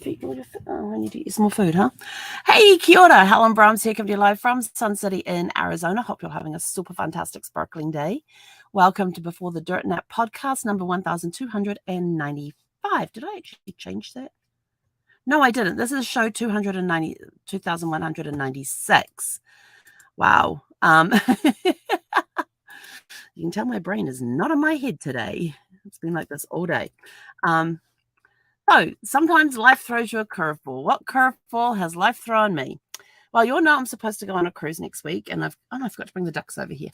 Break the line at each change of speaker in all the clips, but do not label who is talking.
I need to eat some more food, huh? Hey, kia ora. Helen Brahms here, coming to you live from Sun City in Arizona. Hope you're having a super fantastic, sparkling day. Welcome to Before the Dirt Nap podcast, number 1295. Did I actually change that? No, I didn't. This is show 2196. Wow. You can tell my brain is not in my head today. It's been like this all day. So sometimes life throws you a curveball. What curveball has life thrown me? Well, you all know I'm supposed to go on a cruise next week, and I forgot to bring the ducks over here.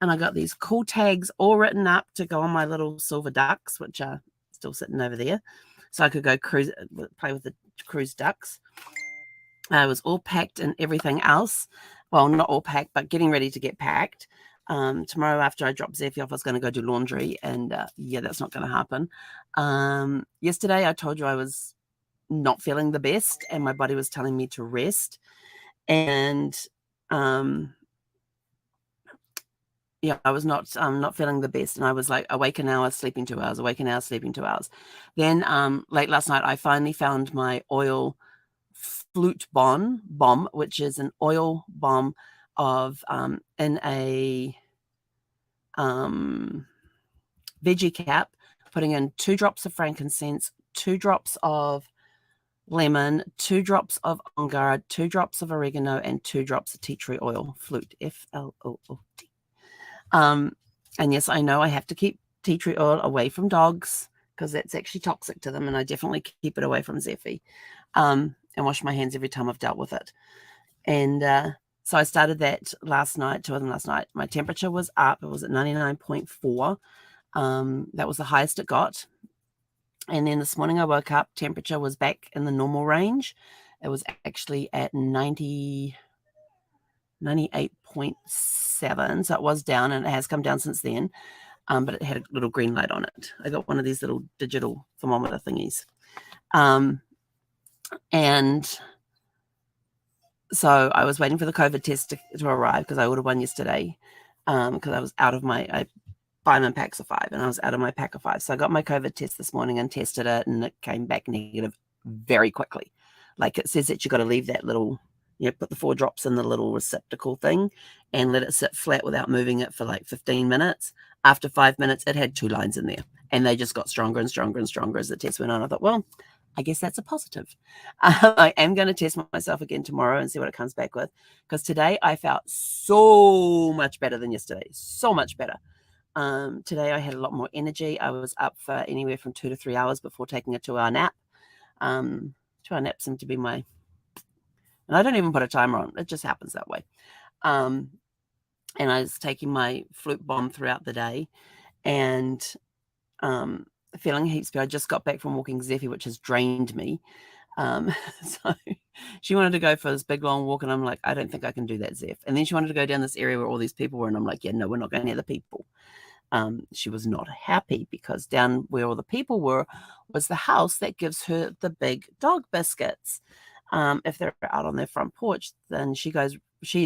And I got these cool tags all written up to go on my little silver ducks, which are still sitting over there. So I could go play with the cruise ducks. I was all packed and everything else. Well, not all packed, but getting ready to get packed. Tomorrow after I drop Zeffy off, I was going to go do laundry, and yeah, that's not going to happen. Yesterday I told you I was not feeling the best, and my body was telling me to rest. And yeah, I was not feeling the best, and I was like awake an hour, sleeping 2 hours, awake an hour, sleeping 2 hours. Then late last night, I finally found my oil flute bomb, which is an oil bomb of in a veggie cap, putting in 2 drops of frankincense, 2 drops of lemon, 2 drops of on guard, 2 drops of oregano, and 2 drops of tea tree oil. Flute, Floot. And yes, I know I have to keep tea tree oil away from dogs because that's actually toxic to them, and I definitely keep it away from Zeffy. And wash my hands every time I've dealt with it. And so I started that last night, 2 of them last night. My temperature was up. It was at 99.4. That was the highest it got. And then this morning I woke up, temperature was back in the normal range. It was actually at 98.7. So it was down, and it has come down since then. But it had a little green light on it. I got one of these little digital thermometer thingies. And so I was waiting for the COVID test to arrive because I ordered one yesterday because I was out of I buy them in packs of 5, and I was out of my pack of 5. So I got my COVID test this morning and tested it, and it came back negative very quickly. Like it says that you got to leave that little, put the 4 drops in the little receptacle thing and let it sit flat without moving it for like 15 minutes. After 5 minutes, it had 2 lines in there, and they just got stronger and stronger and stronger as the test went on. I thought, well, I guess that's a positive. I am going to test myself again tomorrow and see what it comes back with, because today I felt so much better than yesterday. So much better. Today I had a lot more energy. I was up for anywhere from 2 to 3 hours before taking a 2-hour nap. 2-hour nap seemed to be and I don't even put a timer on. It just happens that way. And I was taking my flute bomb throughout the day, and feeling heaps better. I just got back from walking Zeffy, which has drained me. So she wanted to go for this big long walk, and I'm like, I don't think I can do that, Zeph. And then she wanted to go down this area where all these people were, and I'm like, yeah, no, we're not going near the people. She was not happy because down where all the people were was the house that gives her the big dog biscuits. If they're out on their front porch, then she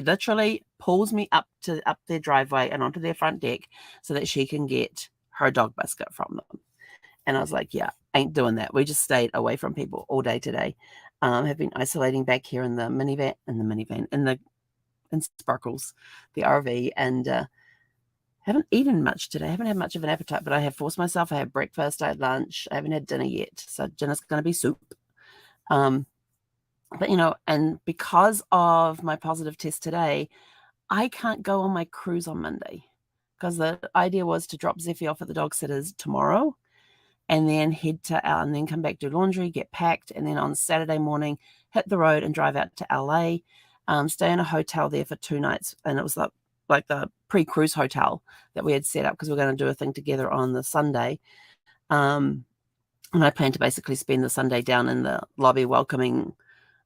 literally pulls me up their driveway and onto their front deck so that she can get her dog biscuit from them. And I was like, yeah, ain't doing that. We just stayed away from people all day today. Have been isolating back here in the in Sparkles, the RV, and haven't eaten much today. I haven't had much of an appetite, but I have forced myself. I had breakfast, I had lunch. I haven't had dinner yet. So dinner's going to be soup. But, and because of my positive test today, I can't go on my cruise on Monday because the idea was to drop Zeffy off at the dog sitters tomorrow, and then head to and then come back, do laundry, get packed, and then on Saturday morning hit the road and drive out to LA, stay in a hotel there for 2 nights. And it was like the pre-cruise hotel that we had set up because we're going to do a thing together on the Sunday. And I plan to basically spend the Sunday down in the lobby welcoming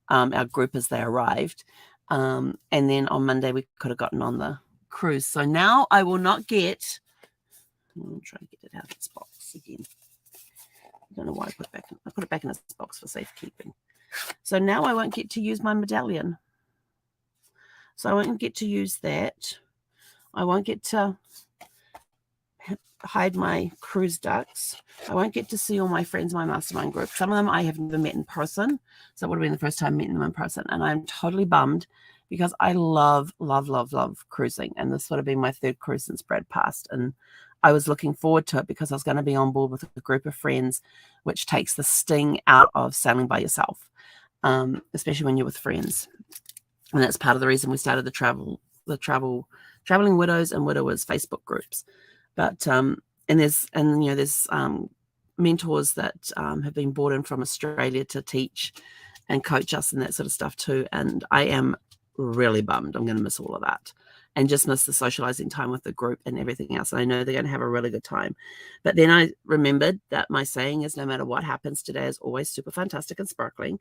our group as they arrived. And then on Monday we could have gotten on the cruise. So now I will not get, I'm trying to get it out of its box again. I don't know why I put it back in its box for safekeeping. So now I won't get to use my medallion. So I won't get to use that. I won't get to hide my cruise ducks. I won't get to see all my friends, my mastermind group. Some of them I have never met in person. So it would have been the first time meeting them in person. And I'm totally bummed because I love, love, love, love cruising. And this would have been my third cruise since Brad passed. And I was looking forward to it because I was going to be on board with a group of friends, which takes the sting out of sailing by yourself, especially when you're with friends. And that's part of the reason we started the Traveling Widows and Widowers Facebook groups. But there's mentors that have been brought in from Australia to teach and coach us and that sort of stuff too. And I am really bummed. I'm going to miss all of that and just miss the socializing time with the group and everything else. And I know they're going to have a really good time. But then I remembered that my saying is, no matter what happens today is always super fantastic and sparkling.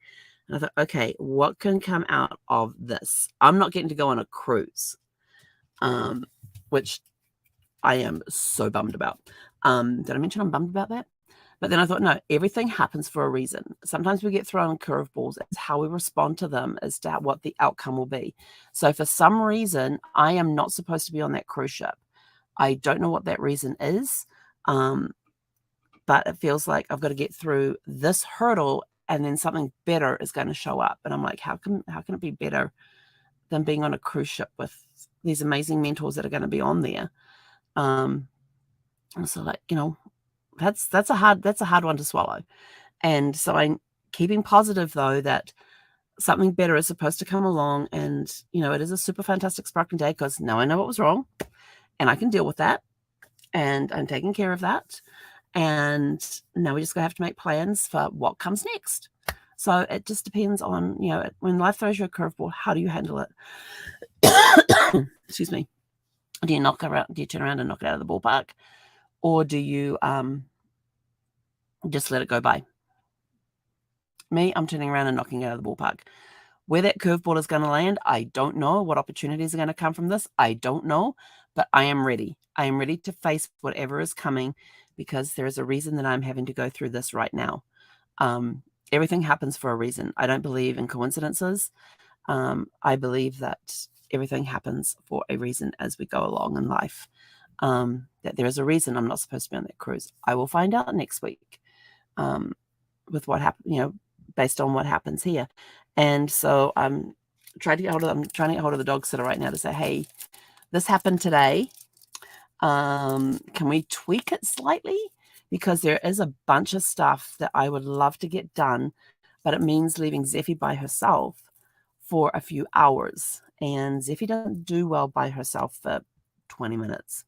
And I thought, okay, what can come out of this? I'm not getting to go on a cruise, which I am so bummed about. Did I mention I'm bummed about that? But then I thought, no, everything happens for a reason. Sometimes we get thrown curveballs. It's how we respond to them as to what the outcome will be. So for some reason, I am not supposed to be on that cruise ship. I don't know what that reason is, but it feels like I've got to get through this hurdle and then something better is going to show up. And I'm like, how can it be better than being on a cruise ship with these amazing mentors that are going to be on there? So like, that's a hard one to swallow. And so I'm keeping positive though that something better is supposed to come along, and it is a super fantastic sparkling day because now I know what was wrong and I can deal with that and I'm taking care of that. And now we just gonna have to make plans for what comes next. So it just depends on, when life throws you a curveball, how do you handle it? Excuse me. Do you turn around and knock it out of the ballpark? Or do you just let it go by? Me, I'm turning around and knocking it out of the ballpark. Where that curveball is going to land, I don't know. What opportunities are going to come from this, I don't know. But I am ready. I am ready to face whatever is coming because there is a reason that I'm having to go through this right now. Everything happens for a reason. I don't believe in coincidences. I believe that everything happens for a reason as we go along in life. That there is a reason I'm not supposed to be on that cruise. I will find out next week with what happened, based on what happens here. And so I'm trying to get hold of the dog sitter right now to say, hey, this happened today. Can we tweak it slightly? Because there is a bunch of stuff that I would love to get done, but it means leaving Zeffie by herself for a few hours. And Zeffie doesn't do well by herself for 20 minutes.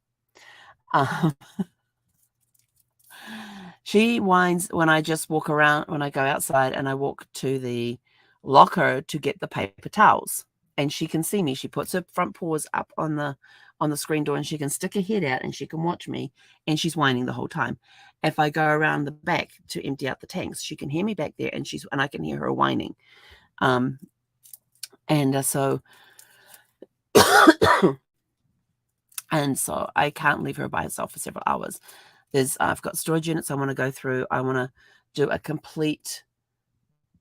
She whines when I just walk around, when I go outside and I walk to the locker to get the paper towels. And she can see me. She puts her front paws up on the screen door and she can stick her head out and she can watch me, and she's whining the whole time. If I go around the back to empty out the tanks, she can hear me back there and I can hear her whining. So and so I can't leave her by herself for several hours. I've got storage units I want to go through. I want to do a complete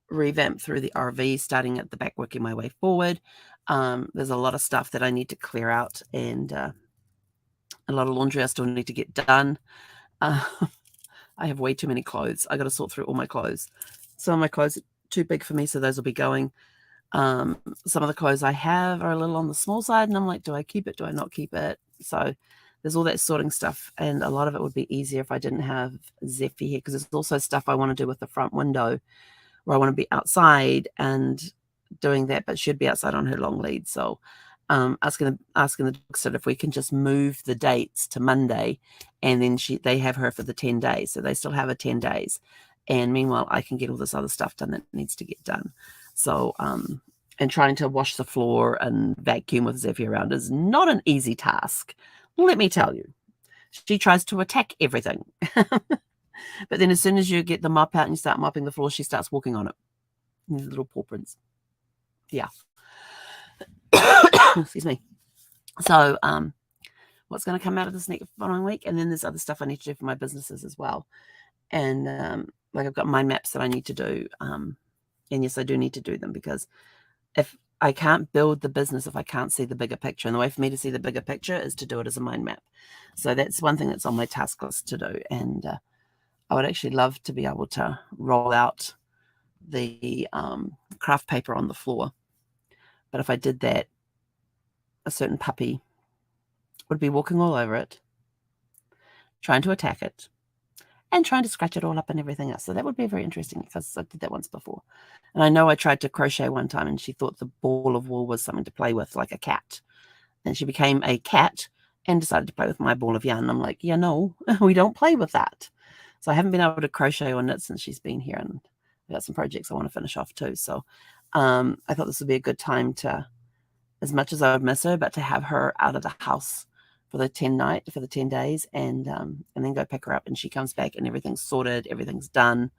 revamp through the RV, starting at the back, working my way forward. There's a lot of stuff that I need to clear out, and a lot of laundry I still need to get done. I have way too many clothes. I got to sort through all my clothes. Some of my clothes are too big for me, so those will be going. Some of the clothes I have are a little on the small side, and I'm like, do I keep it? Do I not keep it? So there's all that sorting stuff, and a lot of it would be easier if I didn't have Zeffie here, because there's also stuff I want to do with the front window where I want to be outside and doing that, but she'd be outside on her long lead. So asking the dog sitter if we can just move the dates to Monday, and then they have her for the 10 days. So they still have her 10 days. And meanwhile, I can get all this other stuff done that needs to get done. So, and trying to wash the floor and vacuum with Zeffie around is not an easy task. Let me tell you. She tries to attack everything. But then as soon as you get the mop out and you start mopping the floor, she starts walking on it. These little paw prints. Yeah. Excuse me. So what's going to come out of this next following week? And then there's other stuff I need to do for my businesses as well. And like I've got mind maps that I need to do. And yes, I do need to do them, because if I can't build the business if I can't see the bigger picture. And the way for me to see the bigger picture is to do it as a mind map. So that's one thing that's on my task list to do. And I would actually love to be able to roll out the craft paper on the floor. But if I did that, a certain puppy would be walking all over it, trying to attack it, and trying to scratch it all up and everything else. So that would be very interesting because I did that once before. And I know I tried to crochet one time and she thought the ball of wool was something to play with, like a cat. And she became a cat and decided to play with my ball of yarn. I'm like, yeah, no, we don't play with that. So I haven't been able to crochet or knit since she's been here, and I've got some projects I want to finish off too. So I thought this would be a good time to, as much as I would miss her, but to have her out of the house for the 10 days, and then go pick her up, and she comes back and everything's sorted, everything's done,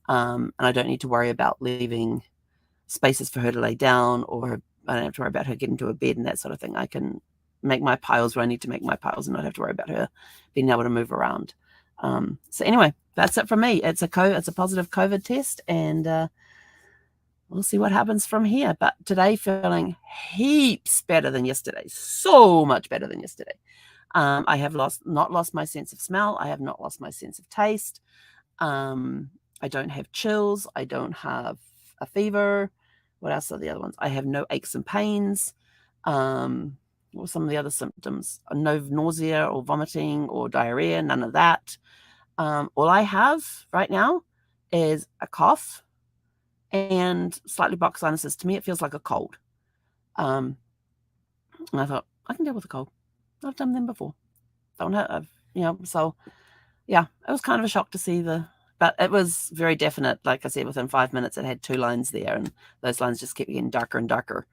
and I don't need to worry about leaving spaces for her to lay down, or I don't have to worry about her getting to a bed and that sort of thing. I can make my piles where I need to make my piles and not have to worry about her being able to move around. So anyway, that's it from me. It's a positive COVID test, and we'll see what happens from here. But today, feeling heaps better than yesterday. So much better than yesterday. I have not lost my sense of smell. I have not lost my sense of taste. I don't have chills. I don't have a fever. What else are the other ones? I have no aches and pains. What were some of the other symptoms? No nausea or vomiting or diarrhea, none of that. All I have right now is a cough and slightly blocked sinuses. To me, it feels like a cold. And I thought, I can deal with a cold. I've done them before. So yeah, it was kind of a shock to see but it was very definite. Like I said, within 5 minutes, it had 2 lines there, and those lines just kept getting darker and darker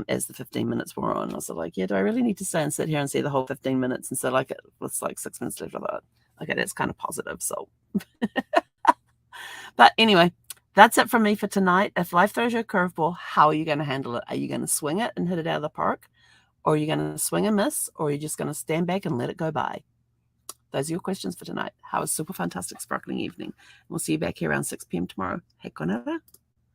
as the 15 minutes were on. I was like, yeah, do I really need to stay and sit here and see the whole 15 minutes? And so like it was like 6 minutes left. I thought, okay, that's kind of positive. So, but anyway, that's it from me for tonight. If life throws you a curveball, how are you going to handle it? Are you going to swing it and hit it out of the park? Or are you going to swing and miss? Or are you just going to stand back and let it go by? Those are your questions for tonight. Have a super fantastic sparkling evening. We'll see you back here around 6 p.m. tomorrow. Hey, Conora.